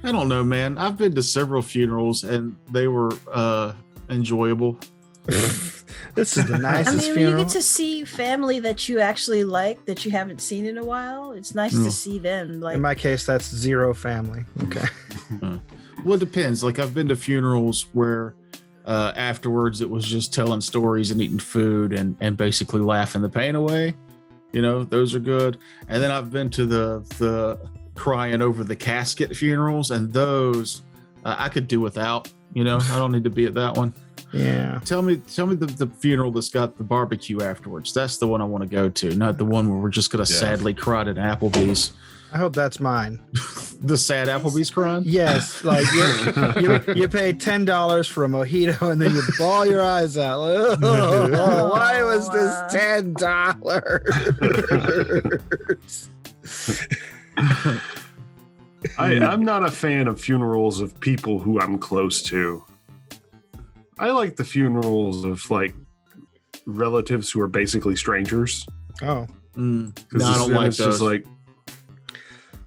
I don't know, man. I've been to several funerals and they were enjoyable. This is the nicest when funeral. you get to see family that you actually like that you haven't seen in a while, it's nice to see them. Like in my case, that's zero family. Okay. Well, it depends. Like I've been to funerals where afterwards it was just telling stories and eating food and basically laughing the pain away. You know, those are good. And then I've been to the crying over the casket funerals, and those I could do without. You know, I don't need to be at that one. Yeah. Tell me the funeral that's got the barbecue afterwards. That's the one I want to go to, not the one where we're just gonna sadly cry at Applebee's. I hope that's mine. The sad Applebee's crying? Yes, like you pay $10 for a mojito and then you bawl your eyes out. Why was this $10? I'm not a fan of funerals of people who I'm close to. I like the funerals of like relatives who are basically strangers. Oh, no, I don't like those. Just like,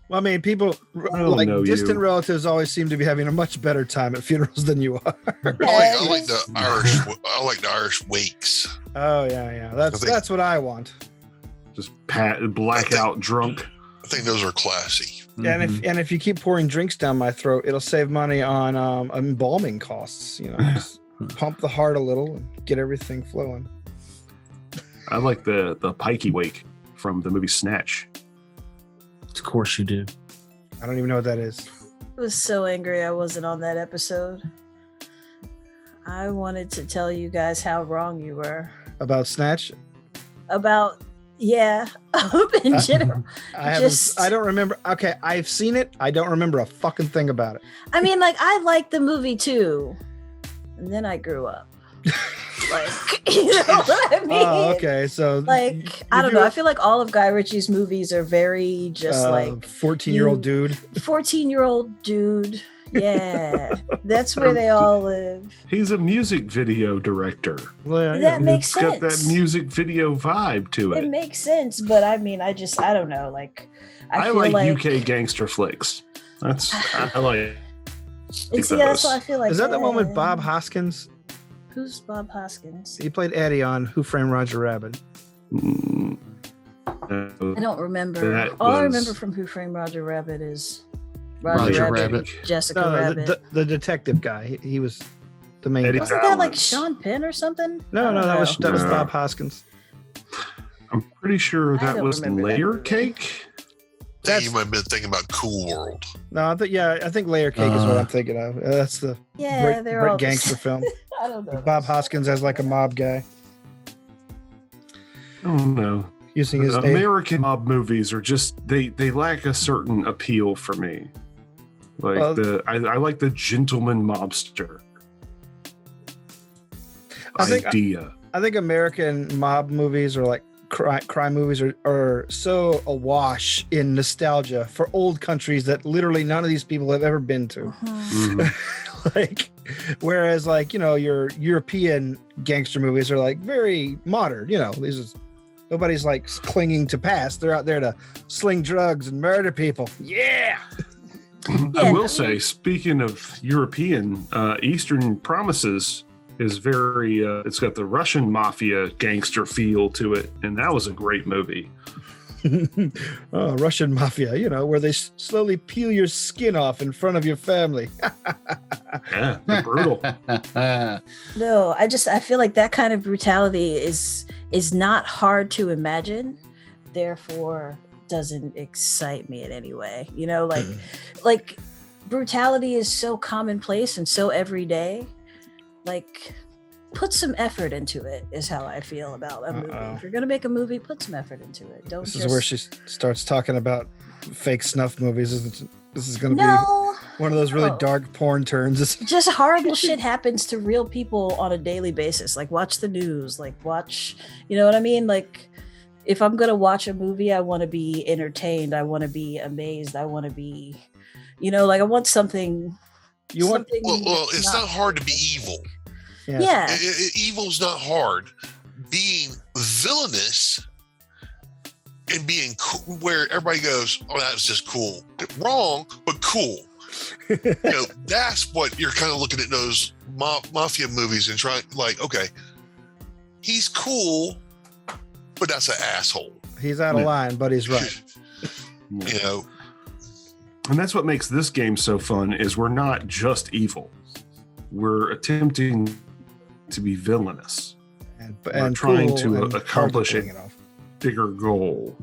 well, I mean, people like distant relatives always seem to be having a much better time at funerals than you are. I like the Irish wakes. Oh yeah. That's what I want. Just blackout drunk. I think those are classy. Mm-hmm. And if you keep pouring drinks down my throat, it'll save money on embalming costs. You know, just pump the heart a little and get everything flowing. I like the pikey wake from the movie Snatch. Of course you do. I don't even know what that is. I was so angry I wasn't on that episode. I wanted to tell you guys how wrong you were. About Snatch? In general. I don't remember. Okay, I've seen it. I don't remember a fucking thing about it. I mean, like, I liked the movie too. And then I grew up. Like, you know what I mean? Oh, okay. So, like, I don't know. I feel like all of Guy Ritchie's movies are very just like 14-year-old dude. 14-year-old dude. Yeah, that's where they all live. He's a music video director. Well, that makes sense. Got that music video vibe to it. It makes sense, but I mean, I don't know. Like, I feel like UK gangster flicks. I like. And see, that's why I feel like. Is that the one with Bob Hoskins? Who's Bob Hoskins? He played Eddie on Who Framed Roger Rabbit. I don't remember. All I remember from Who Framed Roger Rabbit is Roger Rabbit. Jessica Rabbit. The detective guy. He was the main guy. Wasn't that like Sean Penn or something? No, that was Bob Hoskins. I'm pretty sure that was Layer Cake. You might have been thinking about Cool World. No, I think Layer Cake is what I'm thinking of. That's the great gangster film. I don't know. Bob Hoskins as like a mob guy. Oh no. Using his American mob movies are just they lack a certain appeal for me. Like I like the gentleman mobster idea. I think American mob movies are like crime movies are so awash in nostalgia for old countries that literally none of these people have ever been to. Like, whereas like, you know, your European gangster movies are like very modern, you know, nobody's like clinging to past. They're out there to sling drugs and murder people. Yeah. I will say, speaking of European, Eastern Promises is very, it's got the Russian mafia gangster feel to it. And that was a great movie. Russian mafia, you know, where they slowly peel your skin off in front of your family. Yeah, they're brutal. No, I feel like that kind of brutality is not hard to imagine, therefore doesn't excite me in any way. You know, like brutality is so commonplace and so everyday. Like, put some effort into it is how I feel about a movie. If you're gonna make a movie, put some effort into it. This is where she starts talking about fake snuff movies. This is gonna be one of those really dark porn turns. Just horrible shit happens to real people on a daily basis. Like, watch the news. Like, watch, you know what I mean? Like, if I'm gonna watch a movie, I want to be entertained. I want to be amazed. I want to be, you know, like I want something. Well, it's not hard to be evil. Yeah. Evil's not hard. Being villainous and being cool, where everybody goes, "Oh, that was just cool." Wrong, but cool. That's what you're kind of looking at those mafia movies and trying, like, okay, he's cool, but that's an asshole. He's out of line, but he's right. And that's what makes this game so fun is we're not just evil. We're attempting to be villainous. And trying cool to and accomplish a bigger goal.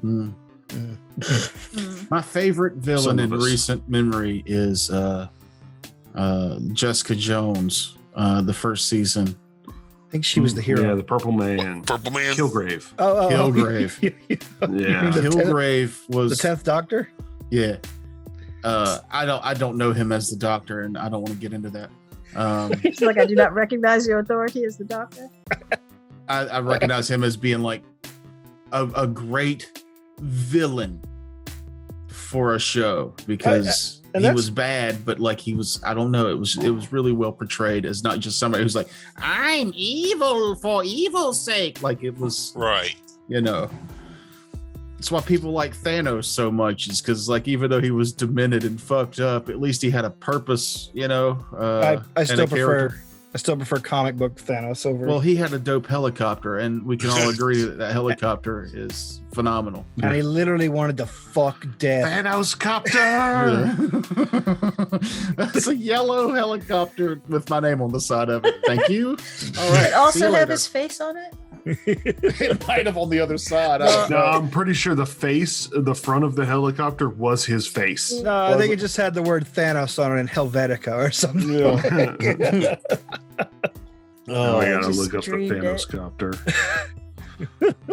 My favorite villain in recent memory is Jessica Jones, the first season. I think she was the hero. Yeah, the Purple Man. Purple Man? Kilgrave. Kilgrave. Yeah. Kilgrave was the 10th Doctor? Yeah. I don't know him as the Doctor, and I don't want to get into that. It's like I do not recognize your authority as the Doctor. I recognize him as being like a great villain for a show because he was bad, but like he was, I don't know, it was really well portrayed as not just somebody who's like, I'm evil for evil's sake. Like it was right. That's why people like Thanos so much, is because like even though he was demented and fucked up, at least he had a purpose, I still prefer comic book Thanos over. Well, he had a dope helicopter, and we can all agree that helicopter is phenomenal. And he literally wanted to fuck death. Thanos copter. That's a yellow helicopter with my name on the side of it. Thank you. All right. It also have his face on it. It might have on the other side. No, I'm pretty sure the front of the helicopter was his face. No, I think it just had the word Thanos on it in Helvetica or something. Yeah. I gotta look up the Thanos copter.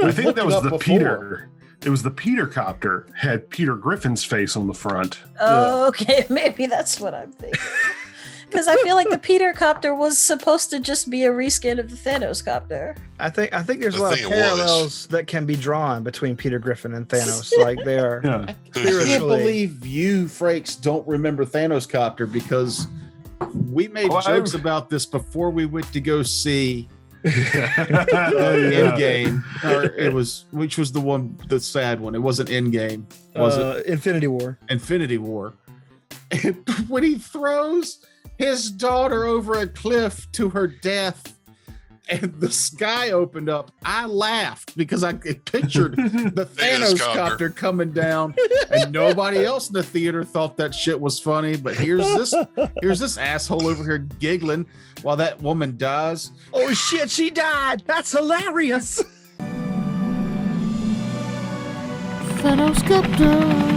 I think that was the Peter. It was the Peter copter. Had Peter Griffin's face on the front. Oh, okay. Maybe that's what I'm thinking. Because I feel like the Peter copter was supposed to just be a reskin of the Thanos copter. I think there's a lot of parallels that can be drawn between Peter Griffin and Thanos. Like they are. Yeah. I can't believe you, Frakes, don't remember Thanos copter because we made jokes about this before we went to go see Endgame, which was the sad one. It wasn't Endgame, was it? Infinity War. Infinity War. And when he throws his daughter over a cliff to her death and the sky opened up, I laughed because I pictured the Thanos copter coming down, and nobody else in the theater thought that shit was funny. But here's this asshole over here giggling while that woman dies. Oh shit, she died. That's hilarious. Thanos copter.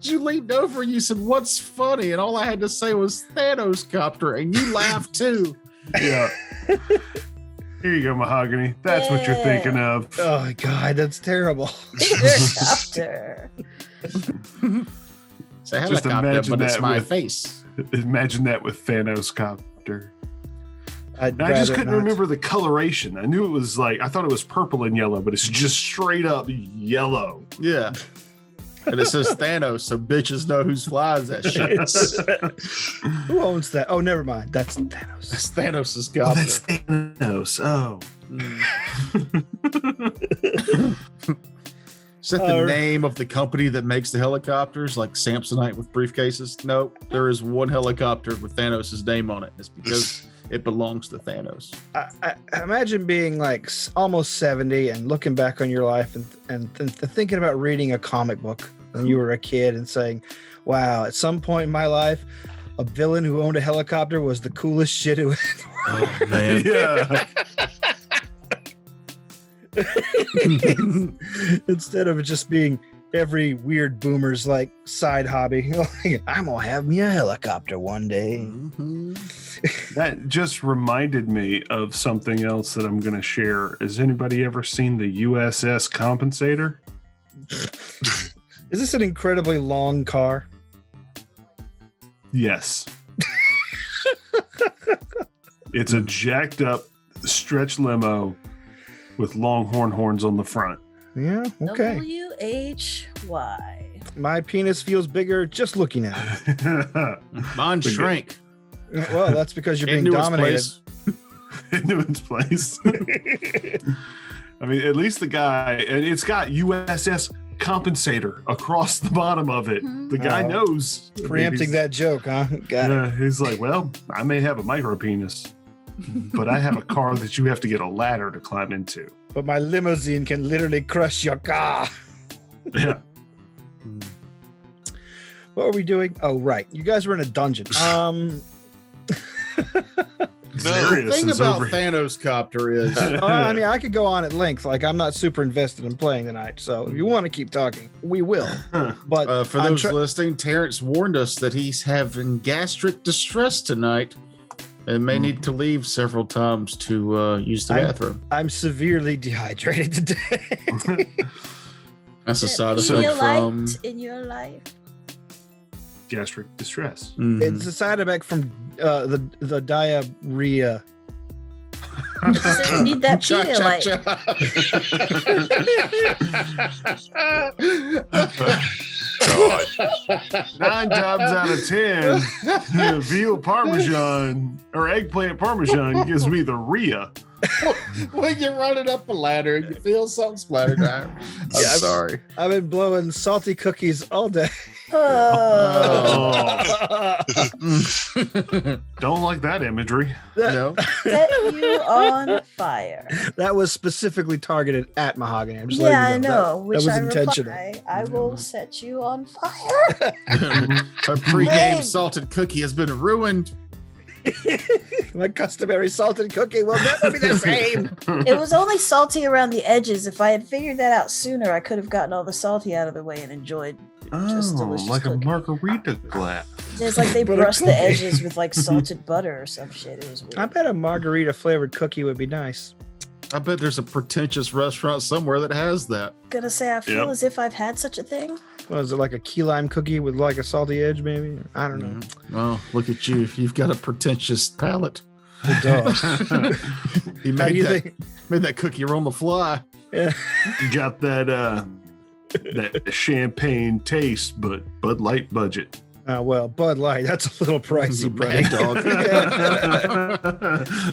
You leaned over and you said, "What's funny?" And all I had to say was Thanos copter, and you laughed too. Yeah. Here you go, Mahogany. That's what you're thinking of. Oh my god, that's terrible. Copter. It's a helicopter, but it's my face. Imagine that with Thanos copter. I just couldn't remember the coloration. I knew it was like, I thought it was purple and yellow, but it's just straight up yellow. Yeah. And it says Thanos, so bitches know who flies that shit. Who owns that? Oh, never mind. That's Thanos. That's Thanos' copter. Oh, that's Thanos. Oh. Is that the name of the company that makes the helicopters, like Samsonite with briefcases? Nope. There is one helicopter with Thanos' name on it. It's because it belongs to Thanos. I imagine being like almost 70 and looking back on your life and thinking about reading a comic book when you were a kid and saying, wow, at some point in my life, a villain who owned a helicopter was the coolest shit in the world. Oh, man. Yeah. Instead of it just being every weird boomer's like side hobby. Like, I'm gonna have me a helicopter one day. Mm-hmm. That just reminded me of something else that I'm going to share. Has anybody ever seen the USS Compensator? Is this an incredibly long car? Yes. It's a jacked up stretch limo with longhorn horns on the front. Yeah, okay. WHY. My penis feels bigger just looking at it. Mine shrank. Well, that's because you're being dominated. into its place. I mean, at least the guy, and it's got USS Compensator across the bottom of it. The guy knows. Preempting that joke, huh? Got it. He's like, well, I may have a micro penis, but I have a car that you have to get a ladder to climb into. But my limousine can literally crush your car. Yeah. What are we doing? Oh, right. You guys were in a dungeon. The thing about Thanos Copter is, I mean, I could go on at length. Like, I'm not super invested in playing tonight. So if you want to keep talking, we will. But for those listening, Terrence warned us that he's having gastric distress tonight and may need to leave several times to use the bathroom. I'm severely dehydrated today. That's a side effect from in your life. Gastric distress. Mhm. It's a side effect from the diarrhea. So you need that Pedialyte. God. 9 times out of 10, veal parmesan or eggplant parmesan gives me the rhea. When you're running up a ladder and you feel something splattered out. I'm sorry. I've been blowing salty cookies all day. Oh, Don't like that imagery. No. set you on fire. That was specifically targeted at Mahogany. I'm just Yeah, I letting you know. That Which was I intentional. reply, I will set you on fire. A pre-game salted cookie has been ruined. My customary salted cookie will never be the same. It was only salty around the edges. If I had figured that out sooner, I could have gotten all the salty out of the way and enjoyed just delicious like cookie. a margarita glass. It's like they But a brushed the cookie. edges with like salted butter or some shit. It was weird. I bet a margarita flavored cookie would be nice. I bet there's a pretentious restaurant somewhere that has that. Gonna say I feel Yep. as if I've had such a thing. What is it, like a key lime cookie with like a salty edge, maybe? I don't know. Well, look at you. You've got a pretentious palate. It does. He How do made you that, think? made that cookie on the fly. Yeah. You got that champagne taste, but Bud Light budget. Well, Bud Light, that's a little pricey, Mad buddy. Dog.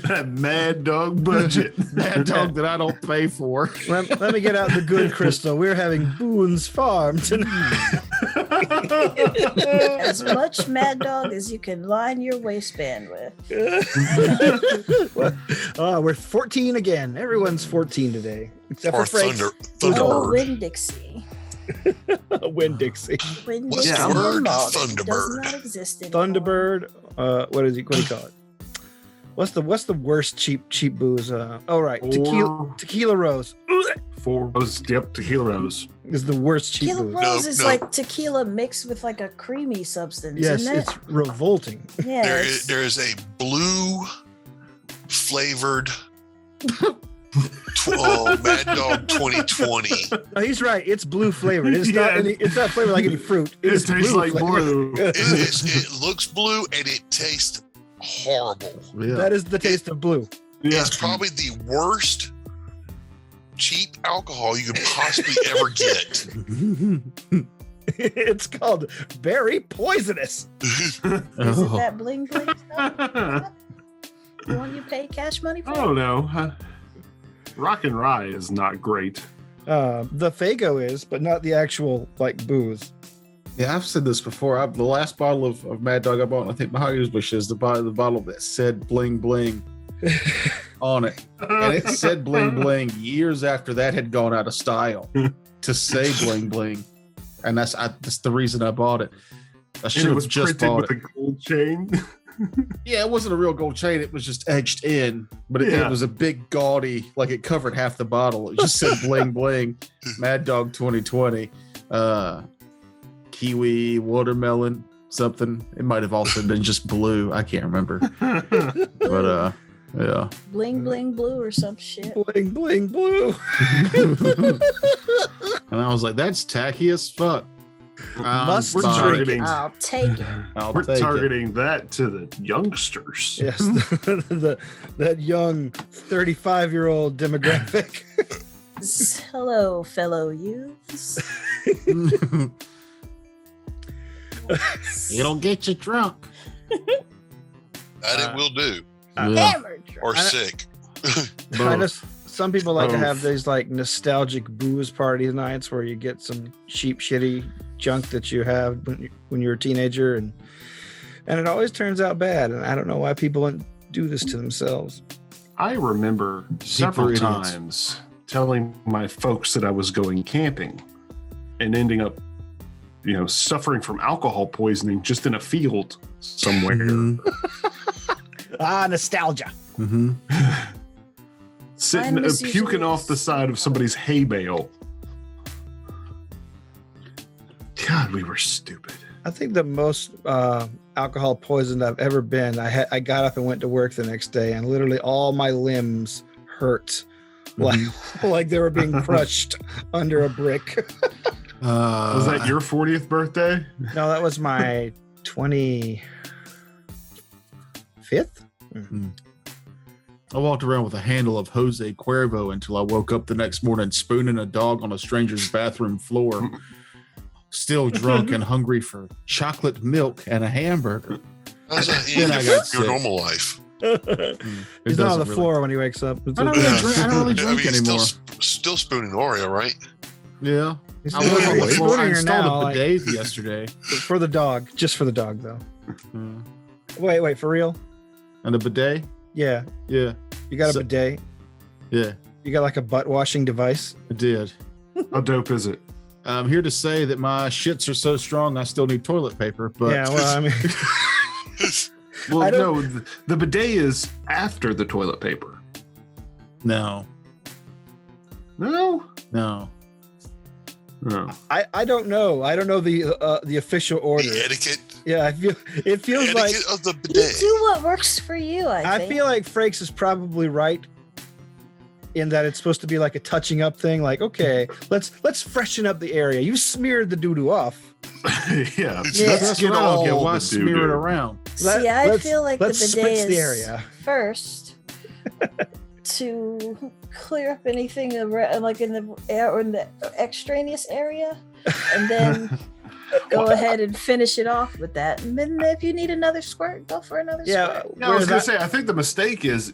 That Mad Dog budget. Mad Dog that I don't pay for. Let me get out the good crystal. We're having Boone's Farm tonight. As much Mad Dog as you can line your waistband with. We're 14 again. Everyone's 14 today. Except Or for Frank. Oh, Thunderbird. Winn-Dixie. Win-Dixie. What's Winn-Dixie the word? malt does Thunderbird. not exist anymore. Thunderbird. What do you call it? What's the worst cheap booze? Right. Tequila Rose 4 Rose. Yep, tequila rose. is the worst cheap Tequila booze. Rose is No. like tequila mixed with like a creamy substance, Yes, isn't it? it's revolting. Yeah, it's- There is a blue flavored Mad Dog 2020. No, he's right. It's blue flavored. It's Yeah. It's not flavored like any fruit. It It's tastes like flavored. blue. It looks blue and it tastes horrible. Yeah. That is the taste of blue. Yeah. It's probably the worst cheap alcohol you could possibly ever get. It's called very poisonous. Is it Oh. that bling bling stuff? The one you pay cash money for? I don't know. Rock and Rye is not great. The Fago is, but not the actual like booze. Yeah, I've said this before. The last bottle of Mad Dog I bought, and I think Mahogany's Bush is the bottle that said bling bling on it. And it said bling bling years after that had gone out of style to say bling bling. And that's the reason I bought it. I should And it have was just printed bought with it. a gold chain. Yeah, it wasn't a real gold chain. It was just edged in, but it Yeah. was a big gaudy, like it covered half the bottle. It just said bling bling, Mad Dog 2020, kiwi, watermelon, something. It might have also been just blue. I can't remember. But yeah. Bling bling blue or some shit. Bling bling blue. And I was like, that's tacky as fuck. Must we're drink. targeting, I'll take it. I'll we're take it. targeting that to the youngsters. Yes, that young 35-year-old demographic. Hello, fellow youths. It'll get you drunk. That it will do. Yeah. Hammered. or sick. I know some people like to have Both. these like nostalgic booze party nights where you get some cheap, shitty junk that you have when you're a teenager, and it always turns out bad. And I don't know why people don't do this to themselves. I remember several idiots. times telling my folks that I was going camping and ending up, suffering from alcohol poisoning just in a field somewhere. Nostalgia. Mm-hmm. Sitting Mine was puking usually- off the side of somebody's hay bale. God, we were stupid. I think the most alcohol poisoned I've ever been. I got up and went to work the next day, and literally all my limbs hurt, like they were being crushed under a brick. Was that your 40th birthday? No, that was my 25th. I walked around with a handle of Jose Cuervo until I woke up the next morning spooning a dog on a stranger's bathroom floor, still drunk and hungry for chocolate milk and a hamburger. How's that Then I got your sick. normal life? It He's not on doesn't the really- floor when he wakes up. I don't really drink anymore. Still spooning Oreo, right? Yeah. He's I was on the spooning floor. I her installed now, a like, bidet yesterday. for the dog, just for the dog though. Mm. Wait, for real? And a bidet? Yeah, Yeah. you got a So- bidet. Yeah, You got like a butt washing device. I did. How dope is it? I'm here to say that my shits are so strong I still need toilet paper, but Yeah, well, I mean, Well, I no, the bidet is after the toilet paper. no. No? No. No. I don't know. I don't know the official order. The etiquette, Yeah, it feels like etiquette of the You bidet. do what works for you. I I think. feel like Frakes is probably right in that it's supposed to be like a touching up thing. Like, okay, let's freshen up the area. You smeared the doo doo off. Yeah. Yeah. Let's That's get what I don't all get. Why the smear it doo-doo. around? See, I Let's- feel like the let's bidet spritz the is area. first to clear up anything like in the air or in the extraneous area, and then go ahead and finish it off with that. And then if you need another squirt, go for another Yeah, squirt. No, I was whereas gonna say I think the mistake is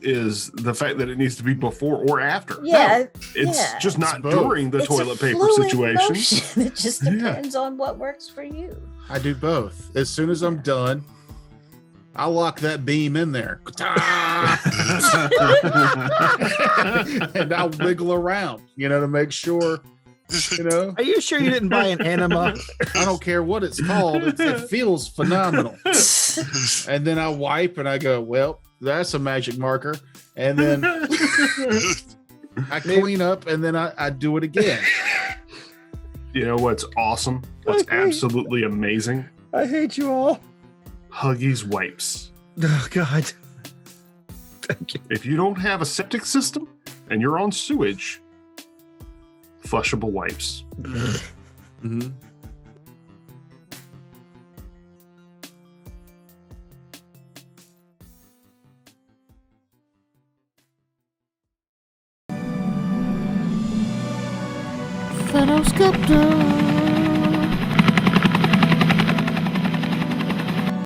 the fact that it needs to be before or after. Yeah, No, it's yeah. just not It's both. during the It's a toilet paper fluid situation. motion. It just Yeah. depends on what works for you. I do both. As soon as I'm done, I lock that beam in there. And I'll wiggle around, to make sure, Are you sure you didn't buy an enema? I don't care what it's called. It feels phenomenal. And then I wipe and I go, well, that's a magic marker. And then I clean up and then I do it again. You know what's awesome? What's Okay. absolutely amazing? I hate you all. Huggies wipes. Oh God. Thank you. If you don't have a septic system and you're on sewage, flushable wipes. Mm-hmm. Thanos Bidet.